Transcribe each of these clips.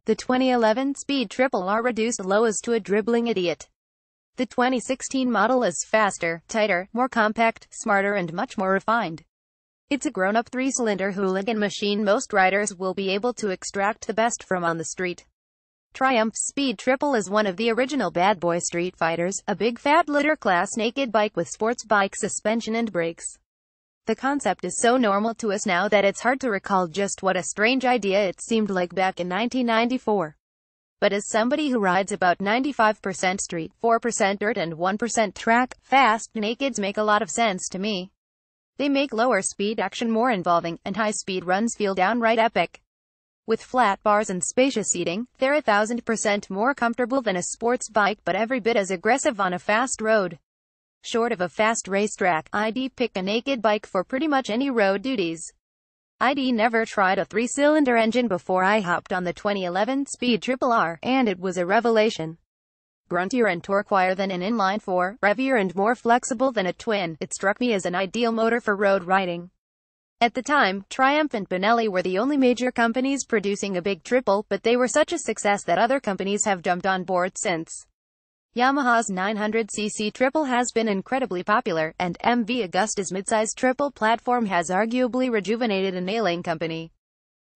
The 2011 Speed Triple R reduced low is to a dribbling idiot. The 2016 model is faster, tighter, more compact, smarter and much more refined. It's a grown-up three-cylinder hooligan machine most riders will be able to extract the best from on the street. Triumph's Speed Triple is one of the original bad boy street fighters, a big fat litter class naked bike with sports bike suspension and brakes. The concept is so normal to us now that it's hard to recall just what a strange idea it seemed like back in 1994. But as somebody who rides about 95% street, 4% dirt and 1% track, fast nakeds make a lot of sense to me. They make lower speed action more involving, and high speed runs feel downright epic. With flat bars and spacious seating, they're 1000% more comfortable than a sports bike but every bit as aggressive on a fast road. Short of a fast racetrack, I'd pick a naked bike for pretty much any road duties. I'd never tried a three-cylinder engine before I hopped on the 2011 Speed Triple R, and it was a revelation. Gruntier and torquier than an inline-4, revier and more flexible than a twin, it struck me as an ideal motor for road riding. At the time, Triumph and Benelli were the only major companies producing a big triple, but they were such a success that other companies have jumped on board since. Yamaha's 900cc triple has been incredibly popular, and MV Agusta's midsize triple platform has arguably rejuvenated a nailing company.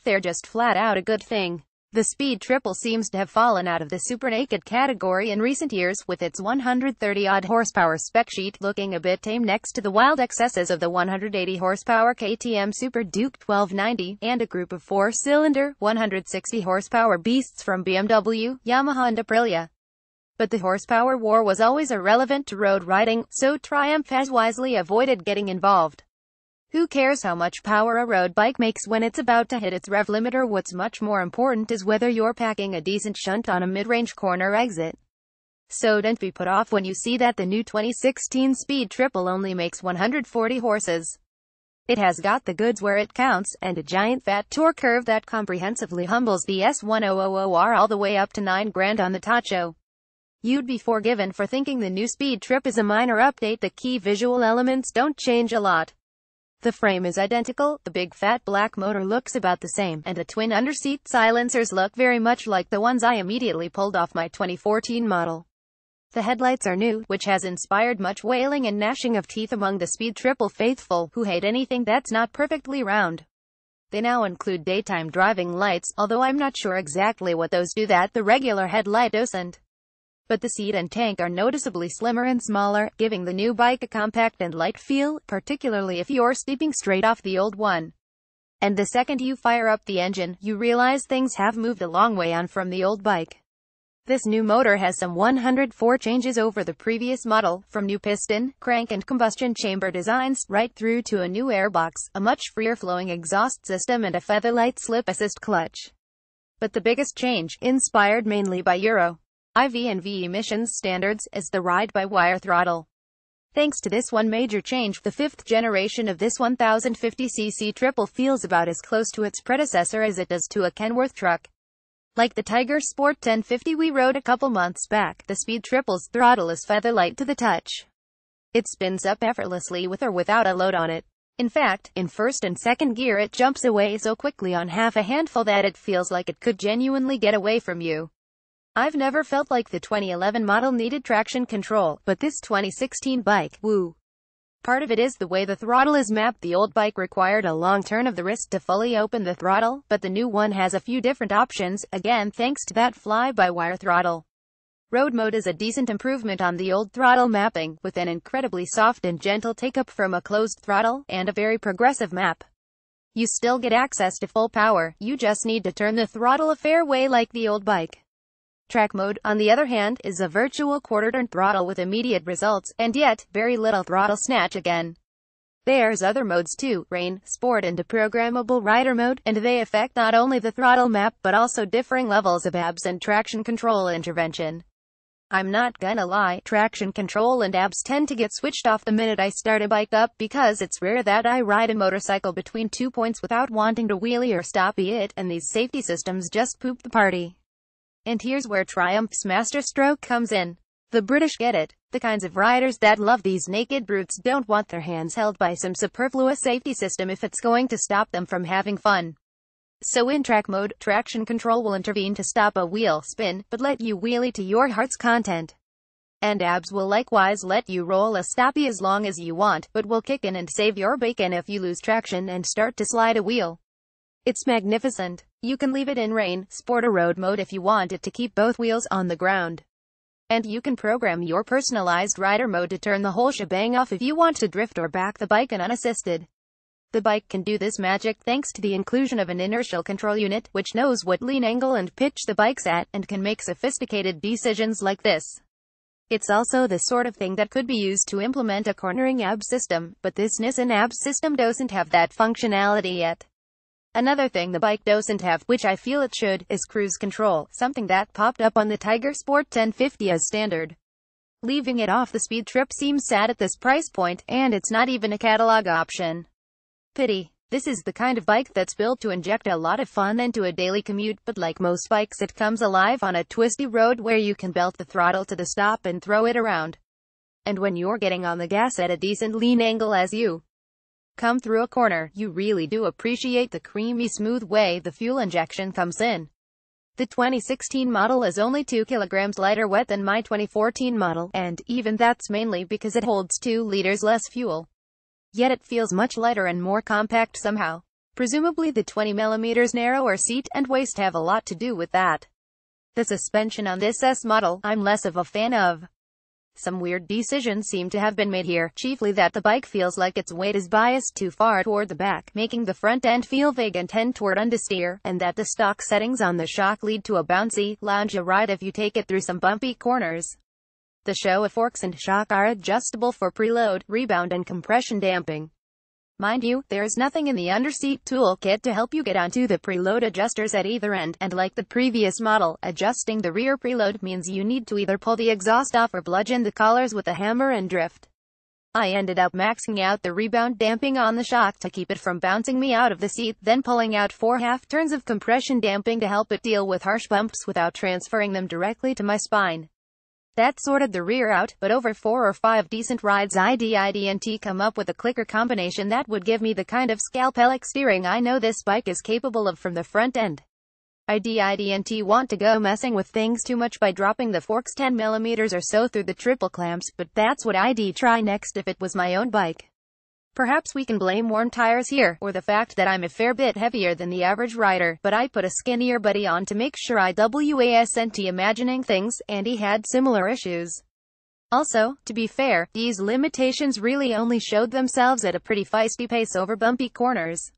They're just flat out a good thing. The Speed Triple seems to have fallen out of the super naked category in recent years, with its 130-odd horsepower spec sheet looking a bit tame next to the wild excesses of the 180 horsepower KTM Super Duke 1290, and a group of four-cylinder, 160 horsepower beasts from BMW, Yamaha and Aprilia. But the horsepower war was always irrelevant to road riding, so Triumph has wisely avoided getting involved. Who cares how much power a road bike makes when it's about to hit its rev limiter? What's much more important is whether you're packing a decent shunt on a mid-range corner exit. So don't be put off when you see that the new 2016 Speed Triple only makes 140 horses. It has got the goods where it counts, and a giant fat torque curve that comprehensively humbles the S1000R all the way up to $9,000 on the Tacho. You'd be forgiven for thinking the new Speed Trip is a minor update. The key visual elements don't change a lot. The frame is identical, the big fat black motor looks about the same, and the twin underseat silencers look very much like the ones I immediately pulled off my 2014 model. The headlights are new, which has inspired much wailing and gnashing of teeth among the Speed Triple faithful, who hate anything that's not perfectly round. They now include daytime driving lights, although I'm not sure exactly what those do that the regular headlight doesn't. But the seat and tank are noticeably slimmer and smaller, giving the new bike a compact and light feel, particularly if you're stepping straight off the old one. And the second you fire up the engine, you realize things have moved a long way on from the old bike. This new motor has some 104 changes over the previous model, from new piston, crank and combustion chamber designs, right through to a new airbox, a much freer flowing exhaust system and a featherlight slip assist clutch. But the biggest change, inspired mainly by Euro IV and V emissions standards, is the ride-by-wire throttle. Thanks to this one major change, the fifth generation of this 1050cc triple feels about as close to its predecessor as it does to a Kenworth truck. Like the Tiger Sport 1050 we rode a couple months back, the Speed Triple's throttle is featherlight to the touch. It spins up effortlessly with or without a load on it. In fact, in first and second gear it jumps away so quickly on half a handful that it feels like it could genuinely get away from you. I've never felt like the 2011 model needed traction control, but this 2016 bike, woo. Part of it is the way the throttle is mapped. The old bike required a long turn of the wrist to fully open the throttle, but the new one has a few different options, again thanks to that fly-by-wire throttle. Road mode is a decent improvement on the old throttle mapping, with an incredibly soft and gentle take-up from a closed throttle, and a very progressive map. You still get access to full power, you just need to turn the throttle a fair way like the old bike. Track mode, on the other hand, is a virtual quarter-turn throttle with immediate results, and yet, very little throttle snatch again. There's other modes too, rain, sport and a programmable rider mode, and they affect not only the throttle map but also differing levels of ABS and traction control intervention. I'm not gonna lie, traction control and ABS tend to get switched off the minute I start a bike up, because it's rare that I ride a motorcycle between 2 points without wanting to wheelie or stop it, and these safety systems just poop the party. And here's where Triumph's masterstroke comes in. The British get it. The kinds of riders that love these naked brutes don't want their hands held by some superfluous safety system if it's going to stop them from having fun. So in track mode, traction control will intervene to stop a wheel spin, but let you wheelie to your heart's content. And abs will likewise let you roll a stoppie as long as you want, but will kick in and save your bacon if you lose traction and start to slide a wheel. It's magnificent. You can leave it in rain, sport or road mode if you want it to keep both wheels on the ground. And you can program your personalized rider mode to turn the whole shebang off if you want to drift or back the bike in unassisted. The bike can do this magic thanks to the inclusion of an inertial control unit, which knows what lean angle and pitch the bike's at, and can make sophisticated decisions like this. It's also the sort of thing that could be used to implement a cornering ab system, but this Nissan ab system doesn't have that functionality yet. Another thing the bike doesn't have, which I feel it should, is cruise control, something that popped up on the Tiger Sport 1050 as standard. Leaving it off the speed trip seems sad at this price point, and it's not even a catalog option. Pity. This is the kind of bike that's built to inject a lot of fun into a daily commute, but like most bikes it comes alive on a twisty road where you can belt the throttle to the stop and throw it around. And when you're getting on the gas at a decent lean angle as you come through a corner, you really do appreciate the creamy smooth way the fuel injection comes in. The 2016 model is only 2 kilograms lighter wet than my 2014 model, and even that's mainly because it holds 2 liters less fuel. Yet it feels much lighter and more compact somehow. Presumably the 20mm narrower seat and waist have a lot to do with that. The suspension on this S model, I'm less of a fan of. Some weird decisions seem to have been made here, chiefly that the bike feels like its weight is biased too far toward the back, making the front end feel vague and tend toward understeer, and that the stock settings on the shock lead to a bouncy, loungy ride if you take it through some bumpy corners. The Showa forks and shock are adjustable for preload, rebound and compression damping. Mind you, there's nothing in the underseat toolkit to help you get onto the preload adjusters at either end, and like the previous model, adjusting the rear preload means you need to either pull the exhaust off or bludgeon the collars with a hammer and drift. I ended up maxing out the rebound damping on the shock to keep it from bouncing me out of the seat, then pulling out 4 half turns of compression damping to help it deal with harsh bumps without transferring them directly to my spine. That sorted the rear out, but over 4 or 5 decent rides IDNT come up with a clicker combination that would give me the kind of scalpelic steering I know this bike is capable of from the front end. IDNT want to go messing with things too much by dropping the forks 10mm or so through the triple clamps, but that's what I'd try next if it was my own bike. Perhaps we can blame worn tires here, or the fact that I'm a fair bit heavier than the average rider, but I put a skinnier buddy on to make sure I wasn't imagining things, and he had similar issues. Also, to be fair, these limitations really only showed themselves at a pretty feisty pace over bumpy corners.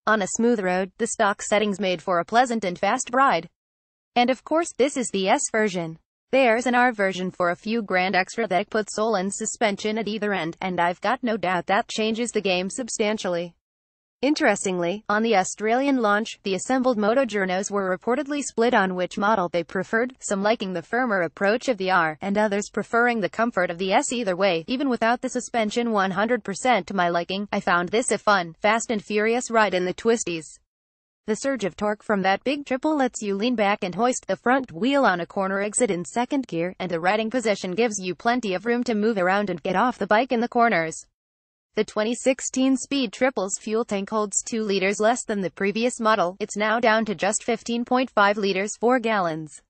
On a smooth road, the stock settings made for a pleasant and fast ride. And of course, this is the S version. There's an R version for a few grand extra that puts Solon suspension at either end, and I've got no doubt that changes the game substantially. Interestingly, on the Australian launch, the assembled motojournos were reportedly split on which model they preferred, some liking the firmer approach of the R, and others preferring the comfort of the S. Either way, even without the suspension 100% to my liking, I found this a fun, fast and furious ride in the twisties. The surge of torque from that big triple lets you lean back and hoist the front wheel on a corner exit in second gear, and a riding position gives you plenty of room to move around and get off the bike in the corners. The 2016 Speed Triple's fuel tank holds 2 liters less than the previous model. It's now down to just 15.5 liters 4 gallons.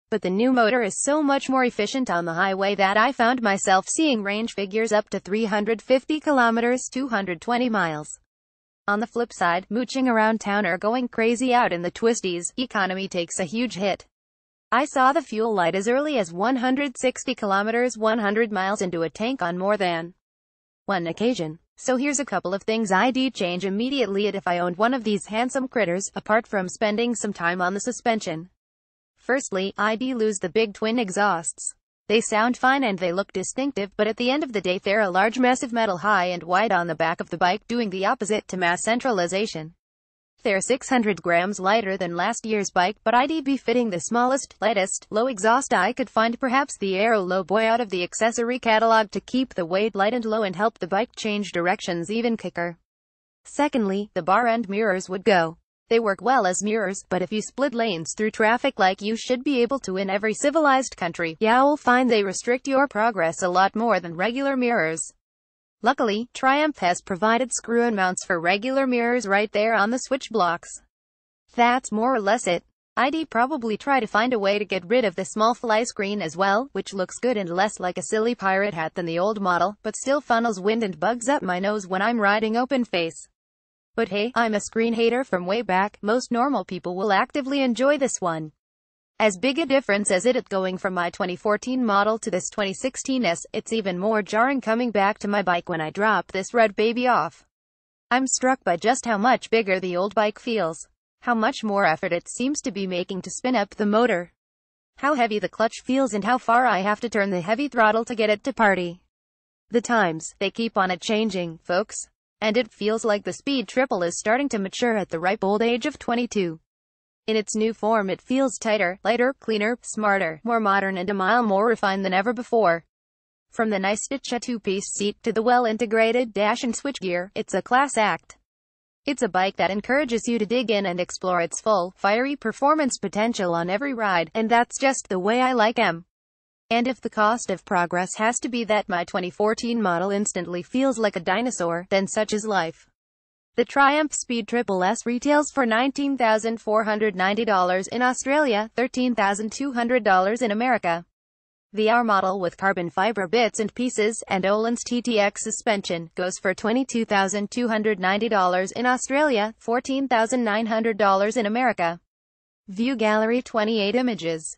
But the new motor is so much more efficient on the highway that I found myself seeing range figures up to 350 kilometers 220 miles. On the flip side, mooching around town or going crazy out in the twisties, economy takes a huge hit. I saw the fuel light as early as 160 kilometers 100 miles into a tank on more than one occasion. So here's a couple of things I'd change immediately if I owned one of these handsome critters, apart from spending some time on the suspension. Firstly, I'd lose the big twin exhausts. They sound fine and they look distinctive, but at the end of the day they're a large mess of metal high and wide on the back of the bike, doing the opposite to mass centralization. They're 600 grams lighter than last year's bike, but I'd be fitting the smallest, lightest, low exhaust I could find, perhaps the Aero Low Boy out of the accessory catalog, to keep the weight light and low and help the bike change directions even quicker. Secondly, the bar end mirrors would go. They work well as mirrors, but if you split lanes through traffic like you should be able to in every civilized country, you'll find they restrict your progress a lot more than regular mirrors. Luckily, Triumph has provided screw-in mounts for regular mirrors right there on the switch blocks. That's more or less it. I'd probably try to find a way to get rid of the small fly screen as well, which looks good and less like a silly pirate hat than the old model, but still funnels wind and bugs up my nose when I'm riding open face. But hey, I'm a screen hater from way back. Most normal people will actively enjoy this one. As big a difference as it going from my 2014 model to this 2016s, it's even more jarring coming back to my bike when I drop this red baby off. I'm struck by just how much bigger the old bike feels. How much more effort it seems to be making to spin up the motor. How heavy the clutch feels and how far I have to turn the heavy throttle to get it to party. The times, they keep on changing, folks. And it feels like the Speed Triple is starting to mature at the ripe old age of 22. In its new form it feels tighter, lighter, cleaner, smarter, more modern and a mile more refined than ever before. From the nice stitch two-piece seat to the well-integrated dash and switchgear, it's a class act. It's a bike that encourages you to dig in and explore its full, fiery performance potential on every ride, and that's just the way I like 'em. And if the cost of progress has to be that my 2014 model instantly feels like a dinosaur, then such is life. The Triumph Speed Triple S retails for $19,490 in Australia, $13,200 in America. The R model with carbon fiber bits and pieces, and Öhlins TTX suspension, goes for $22,290 in Australia, $14,900 in America. View Gallery 28 images.